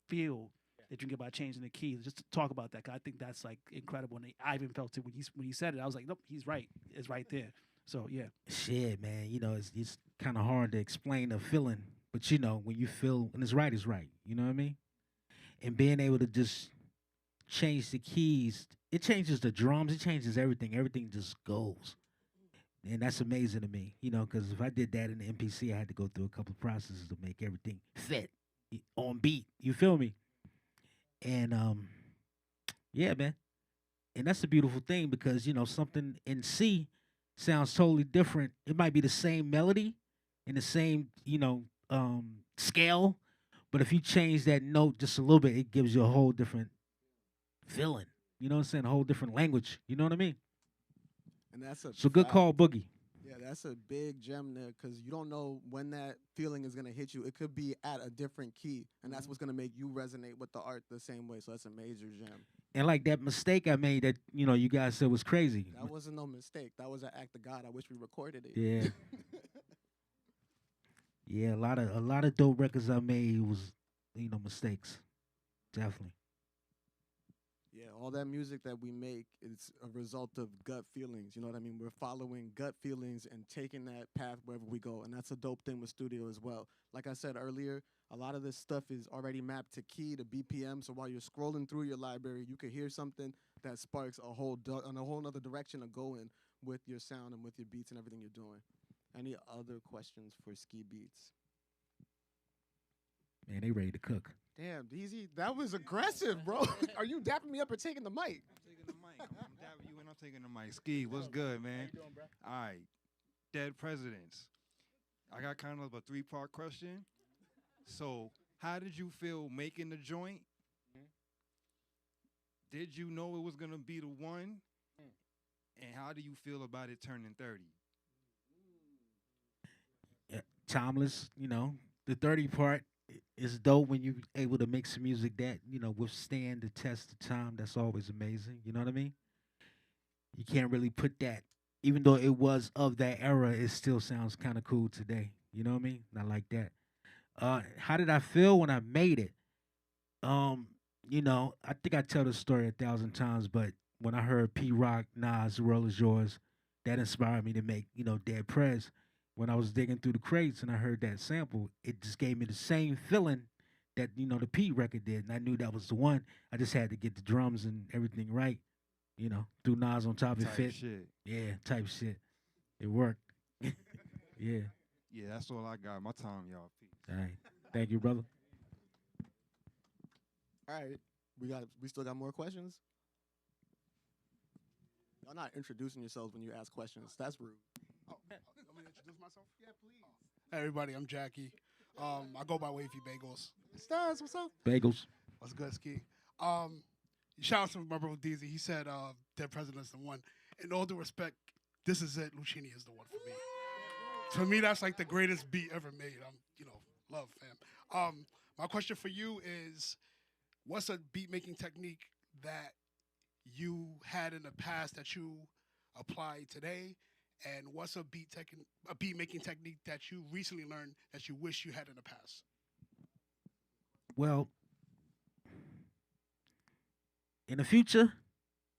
[SPEAKER 3] feel that you can get by changing the keys. Just to talk about that, 'cause I think that's like incredible. And I even felt it when he said it. I was like, nope, he's right. It's right there. So yeah.
[SPEAKER 5] Shit, man. You know, it's kind of hard to explain a feeling, but you know, when you feel and it's right, it's right. You know what I mean? And being able to just change the keys, it changes the drums, it changes everything. Everything just goes. And that's amazing to me, you know, because if I did that in the MPC, I had to go through a couple of processes to make everything fit on beat. You feel me? And yeah, man. And that's a beautiful thing because, you know, something in C sounds totally different. It might be the same melody and the same, you know, scale, but if you change that note just a little bit, it gives you a whole different feeling. You know what I'm saying? A whole different language. You know what I mean?
[SPEAKER 4] And that's a
[SPEAKER 5] So good
[SPEAKER 4] fact.
[SPEAKER 5] call, Boogie.
[SPEAKER 4] Yeah, that's a big gem there because you don't know when that feeling is going to hit you. It could be at a different key, and that's what's going to make you resonate with the art the same way. So that's a major gem.
[SPEAKER 5] And like that mistake I made that, you know, you guys said was crazy.
[SPEAKER 4] That wasn't no mistake. That was an act of God. I wish we recorded it.
[SPEAKER 5] Yeah. Yeah, a lot of dope records I made was, you know, mistakes. Definitely.
[SPEAKER 4] Yeah, all that music that we make is a result of gut feelings. You know what I mean? We're following gut feelings and taking that path wherever we go. And that's a dope thing with studio as well. Like I said earlier, a lot of this stuff is already mapped to key, to BPM. So while you're scrolling through your library, you could hear something that sparks a whole other direction to go in with your sound and with your beats and everything you're doing. Any other questions for Ski Beatz?
[SPEAKER 5] Man, they ready to cook.
[SPEAKER 4] Damn, DZ, that was aggressive, bro. Are you dapping me up or taking the mic?
[SPEAKER 10] I'm taking the mic. I'm dapping you and I'm taking the mic. Ski, what's good, man?
[SPEAKER 3] How you doing, bro?
[SPEAKER 10] All right. Dead presidents. I got kind of a 3-part question. So, how did you feel making the joint? Did you know it was going to be the one? And how do you feel about it turning 30?
[SPEAKER 5] Yeah, timeless, you know. The 30 part is dope when you're able to make some music that, you know, withstand the test of time. That's always amazing. You know what I mean? You can't really put that, even though it was of that era, it still sounds kind of cool today. You know what I mean? Not like that. How did I feel when I made it? You know, I think I tell the story 1,000 times, but when I heard P Rock, Nas, The World Is Yours, that inspired me to make, you know, Dead Prez. When I was digging through the crates and I heard that sample, it just gave me the same feeling that, you know, the P record did. And I knew that was the one. I just had to get the drums and everything right.
[SPEAKER 11] You know, threw Nas on top, it
[SPEAKER 10] Type
[SPEAKER 11] fit.
[SPEAKER 10] shit.
[SPEAKER 11] Yeah, type shit. It worked. Yeah.
[SPEAKER 10] Yeah, that's all I got. My time, y'all. Peace.
[SPEAKER 11] All right. Thank you, brother.
[SPEAKER 4] All right, we still got more questions. Y'all not introducing yourselves when you ask questions. That's rude.
[SPEAKER 12] Oh, I'm gonna introduce myself. Yeah, please. Hey, everybody, I'm Jackie. I go by Wavy Bagels. Stars, what's up?
[SPEAKER 11] Bagels.
[SPEAKER 12] What's good, Ski? Shout out to my bro Deezy. He said Dead President's the one. In all due respect, this is it. Lucchini is the one for me. To me, that's like the greatest beat ever made. Love, fam. My question for you is, what's a beat making technique that you had in the past that you apply today? And what's a beat making technique that you recently learned that you wish you had in the past?
[SPEAKER 11] Well, in the future,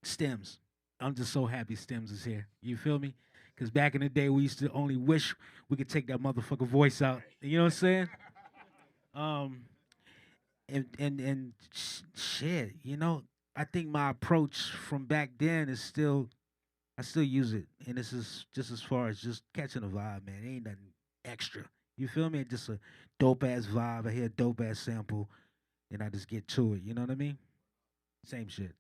[SPEAKER 11] stems. I'm just so happy stems is here. You feel me? Because back in the day, we used to only wish we could take that motherfucker voice out. You know what I'm saying? Shit, you know, I think my approach from back then is still, I still use it. And this is just as far as just catching a vibe, man. It ain't nothing extra. You feel me? Just a dope ass vibe. I hear a dope ass sample, and I just get to it. You know what I mean? Same shit.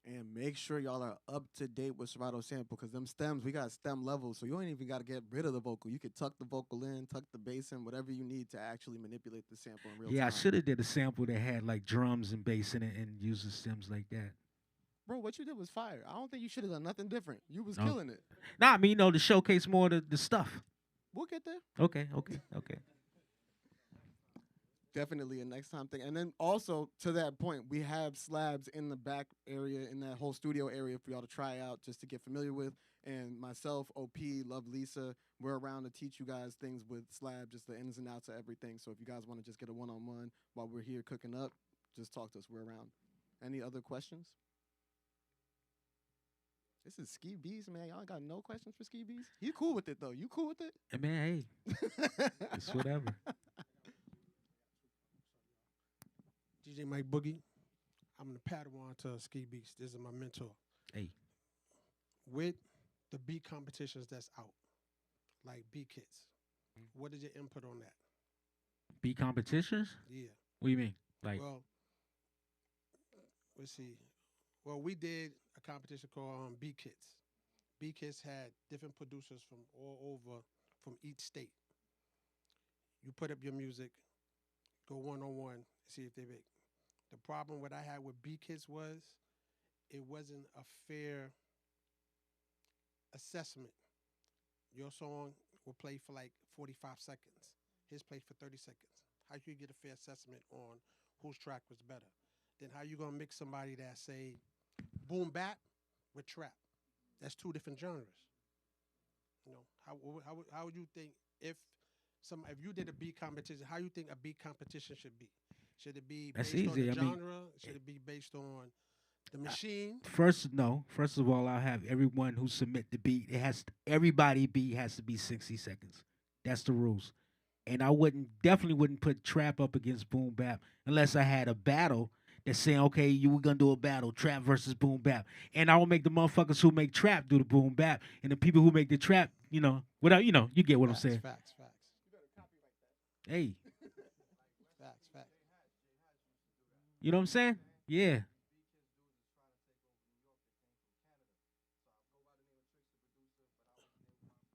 [SPEAKER 4] And make sure y'all are up to date with Serato Sample, because them stems, we got stem levels, so you ain't even got to get rid of the vocal. You could tuck the vocal in, tuck the bass in, whatever you need to actually manipulate the sample in real time.
[SPEAKER 11] Yeah, I should have did a sample that had like drums and bass in it and use the stems like that.
[SPEAKER 4] Bro, what you did was fire. I don't think you should have done nothing different. You was killing it.
[SPEAKER 11] Nah, I mean, you know, to showcase more of the stuff.
[SPEAKER 4] We'll get there.
[SPEAKER 11] Okay.
[SPEAKER 4] Definitely a next time thing. And then also, to that point, we have slabs in the back area, in that whole studio area for y'all to try out, just to get familiar with. And myself, OP, Love Lisa, we're around to teach you guys things with slab, just the ins and outs of everything. So if you guys want to just get a one-on-one while we're here cooking up, just talk to us. We're around. Any other questions? This is Ski Beatz, man. Y'all got no questions for Ski Beatz? You cool with it, though? You cool with it?
[SPEAKER 11] Hey, man, hey. It's whatever.
[SPEAKER 13] DJ Mike Boogie. I'm the Padawan to Ski Beatz. This is my mentor.
[SPEAKER 11] Hey.
[SPEAKER 13] With the beat competitions that's out, like beat kits, what is your input on that?
[SPEAKER 11] Beat competitions?
[SPEAKER 13] Yeah.
[SPEAKER 11] What do you mean? Like,
[SPEAKER 13] well, let's see. Well, we did a competition called Beat Kits. Beat Kits had different producers from all over, from each state. You put up your music, go one-on-one, see if they make. The problem what I had with Beat Kits was it wasn't a fair assessment. Your song will play for like 45 seconds. His played for 30 seconds. How you get a fair assessment on whose track was better? Then how you gonna mix somebody that say boom bap with trap? That's two different genres. You know, how would you think if you did a beat competition, how you think a beat competition should be? Should it be based on the genre? Should it be based on the machine?
[SPEAKER 11] First of all, I'll have everyone who submit the beat. Everybody beat has to be 60 seconds. That's the rules. And I definitely wouldn't put trap up against boom bap unless I had a battle that's saying, okay, you were gonna do a battle, trap versus boom bap. And I will make the motherfuckers who make trap do the boom bap, and the people who make the trap, you know, without, you know, you get what I'm saying.
[SPEAKER 13] Facts.
[SPEAKER 11] Hey.
[SPEAKER 13] Facts.
[SPEAKER 11] You know what I'm saying? Yeah.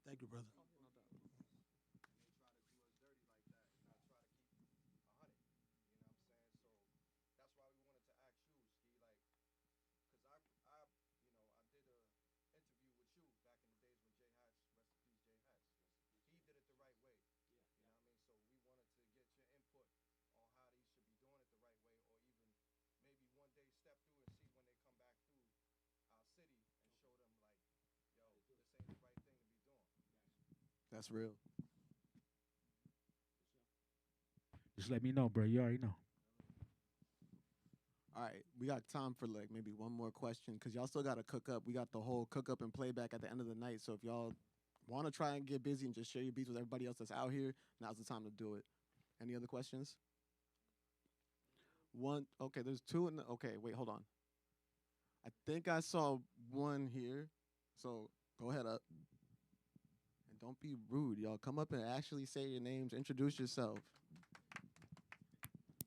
[SPEAKER 13] Thank you, brother.
[SPEAKER 4] That's real.
[SPEAKER 11] Just let me know, bro. You already know.
[SPEAKER 4] All right, we got time for like maybe one more question, because y'all still got to cook up. We got the whole cook up and playback at the end of the night. So if y'all want to try and get busy and just share your beats with everybody else that's out here, now's the time to do it. Any other questions? One. Okay, there's two. Okay, wait, hold on. I think I saw one here. So go ahead up. And don't be rude, y'all. Come up and actually say your names. Introduce yourself.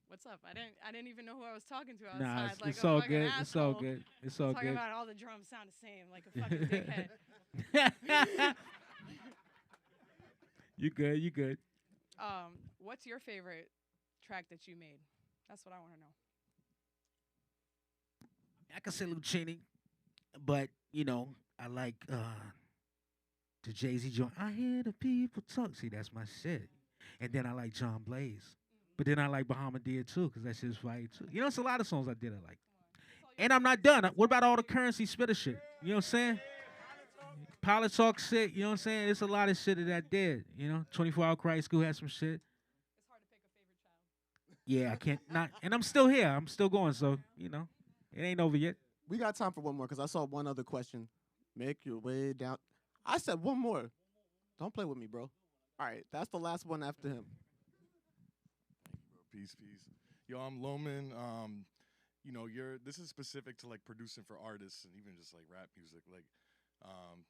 [SPEAKER 14] What's up? I didn't even know who I was talking to outside.
[SPEAKER 11] Nah,
[SPEAKER 14] like
[SPEAKER 11] it's
[SPEAKER 14] a
[SPEAKER 11] all
[SPEAKER 14] fucking
[SPEAKER 11] good.
[SPEAKER 14] Asshole.
[SPEAKER 11] It's all good. It's all
[SPEAKER 14] Talking
[SPEAKER 11] good.
[SPEAKER 14] about all the drums sound the same, like a fucking dickhead.
[SPEAKER 11] You good? You good?
[SPEAKER 14] What's your favorite track that you made? That's what I want to know.
[SPEAKER 11] I can say Lucchini, but you know, I like the Jay-Z joint. I hear the people talk. See, that's my shit. And then I like John Blaze. But then I like Bahamadia too, because that shit's fire too. You know, it's a lot of songs I did I like. And I'm not done. What about all the Currency Spitter shit? You know what I'm saying? Pilot Talk shit, you know what I'm saying? It's a lot of shit that I did. You know, 24 Hour Karate School had some shit.
[SPEAKER 14] It's hard to pick a favorite child.
[SPEAKER 11] Yeah, I can't not, and I'm still here. I'm still going, so you know, it ain't over yet.
[SPEAKER 4] We got time for one more because I saw one other question. Make your way down. I said one more. Don't play with me, bro. All right, that's the last one after him.
[SPEAKER 15] Peace, peace. Yo, I'm Loman. You know, this is specific to like producing for artists and even just like rap music. Like,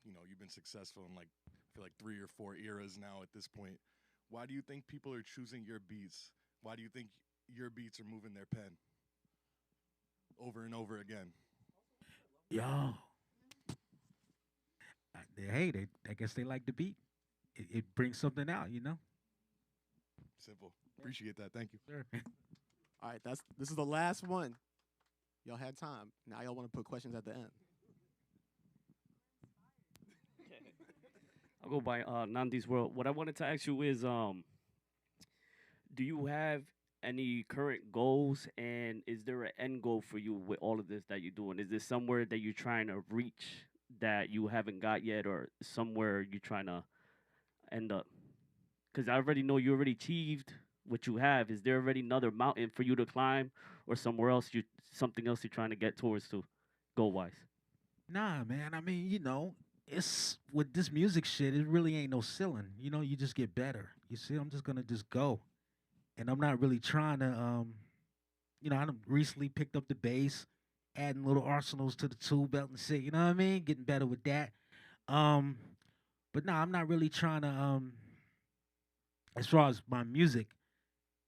[SPEAKER 15] you know, you've been successful in like I feel like 3 or 4 eras now at this point. Why do you think people are choosing your beats? Why do you think your beats are moving their pen over and over again?
[SPEAKER 11] Yo, hey, I guess they like the beat. It brings something out, you know.
[SPEAKER 15] Simple. Appreciate that. Thank you.
[SPEAKER 11] Sure.
[SPEAKER 4] All right, this is the last one. Y'all had time. Now y'all want to put questions at the end.
[SPEAKER 16] I'll go by Nandi's World. What I wanted to ask you is, do you have any current goals, and is there an end goal for you with all of this that you're doing? Is there somewhere that you're trying to reach that you haven't got yet, or somewhere you're trying to end up? Because I already know you already achieved what you have. Is there already another mountain for you to climb, or somewhere else something else you're trying to get towards to, goal wise?
[SPEAKER 11] Nah, man. I mean, you know, it's with this music shit. It really ain't no ceiling. You know, you just get better. You see, I'm just gonna just go, and I'm not really trying to. You know, I done recently picked up the bass, adding little arsenals to the tool belt and shit. You know what I mean? Getting better with that. But nah, I'm not really trying to. As far as my music,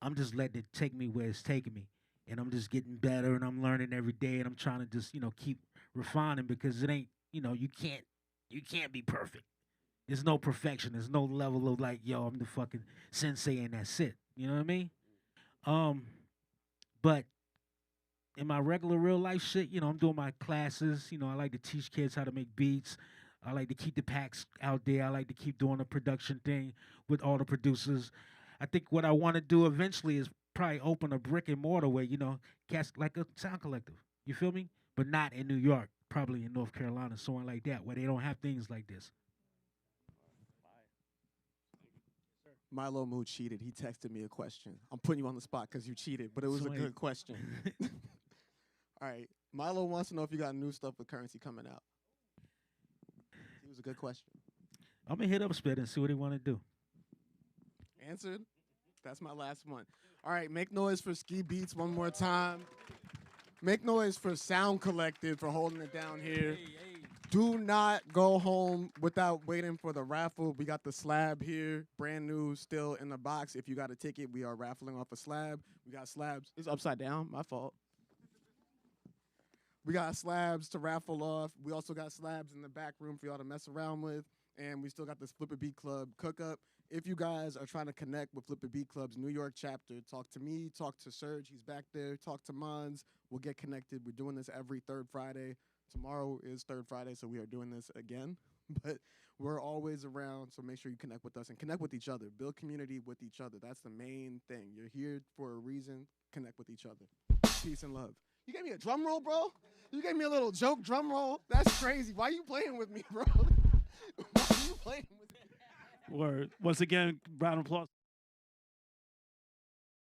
[SPEAKER 11] I'm just letting it take me where it's taking me. And I'm just getting better and I'm learning every day and I'm trying to just, you know, keep refining because it ain't, you know, you can't be perfect. There's no perfection. There's no level of like, yo, I'm the fucking sensei and that's it. You know what I mean? But in my regular real life shit, you know, I'm doing my classes. You know, I like to teach kids how to make beats. I like to keep the packs out there. I like to keep doing the production thing with all the producers. I think what I want to do eventually is probably open a brick and mortar where, you know, cast like a sound collective. You feel me? But not in New York, probably in North Carolina, somewhere like that, where they don't have things like this.
[SPEAKER 4] Milo Moo cheated. He texted me a question. I'm putting you on the spot because you cheated, but it was a good question. All right. Milo wants to know if you got new stuff with Currency coming out. It was a good question.
[SPEAKER 11] I'm going to hit up Spit and see what he want to do.
[SPEAKER 4] Answered. That's my last one. All right, make noise for Ski Beatz one more time. Make noise for Sound Collective for holding it down here. Do not go home without waiting for the raffle. We got the slab here, brand new, still in the box. If you got a ticket, we are raffling off a slab. We got slabs. It's upside down, my fault. We got slabs to raffle off. We also got slabs in the back room for y'all to mess around with. And we still got this Flip a Beat Club cook-up. If you guys are trying to connect with Flip a Beat Club's New York chapter, talk to me, talk to Serge, he's back there, talk to Mons. We'll get connected. We're doing this every third Friday. Tomorrow is third Friday, so we are doing this again. But we're always around, so make sure you connect with us and connect with each other. Build community with each other. That's the main thing. You're here for a reason. Connect with each other. Peace and love. You gave me a drum roll, bro? You gave me a little joke drum roll? That's crazy. Why are you playing with me, bro? Why are you playing with me?
[SPEAKER 3] Word. Once again, round of applause.